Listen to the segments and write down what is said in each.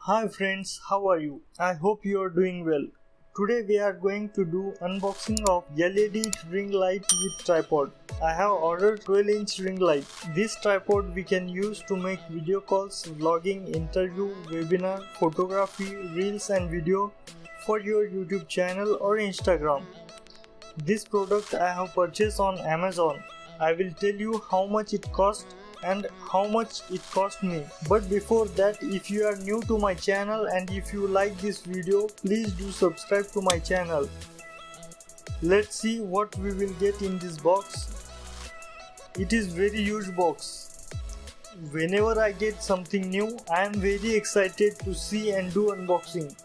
Hi friends, how are you? I hope you are doing well. Today we are going to do unboxing of LED ring light with tripod. I have ordered 12-inch ring light. This tripod we can use to make video calls, vlogging, interview, webinar, photography, reels and video for your YouTube channel or Instagram. This product I have purchased on Amazon. I will tell you how much it cost and how much it cost me. But before that, if you are new to my channel and if you like this video, please do subscribe to my channel. Let's see what we will get in this box. It is very huge box. Whenever I get something new, I am very excited to see and do unboxing.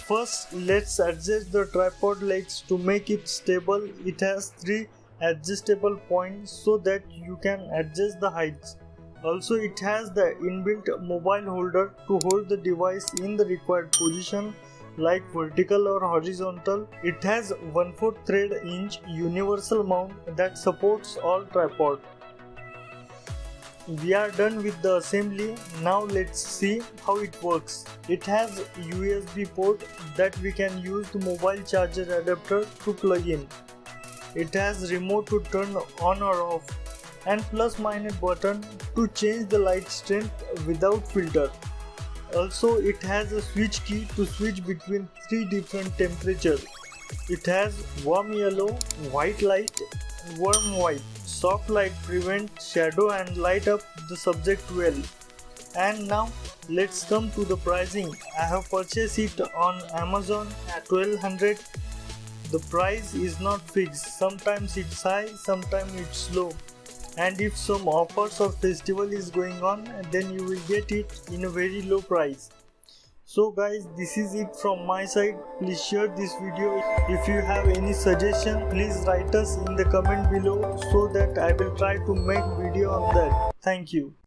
First, let's adjust the tripod legs to make it stable. It has 3 adjustable points so that you can adjust the heights. Also, it has the inbuilt mobile holder to hold the device in the required position like vertical or horizontal. It has 1/4 thread inch universal mount that supports all tripod. We are done with the assembly. Now let's see how it works. It has USB port that we can use the mobile charger adapter to plug in. It has remote to turn on or off and plus minus button to change the light strength without filter. Also, it has a switch key to switch between 3 different temperatures. It has warm yellow, white light, warm white. Soft light prevent shadow and light up the subject well. And now let's come to the pricing. I have purchased it on Amazon at 1200. The price is not fixed. Sometimes it's high, sometimes it's low. And if some offers or festival is going on, then you will get it in a very low price. So guys, this is it from my side. Please share this video. If you have any suggestion, please write us in the comment below so that I will try to make video on that. Thank you.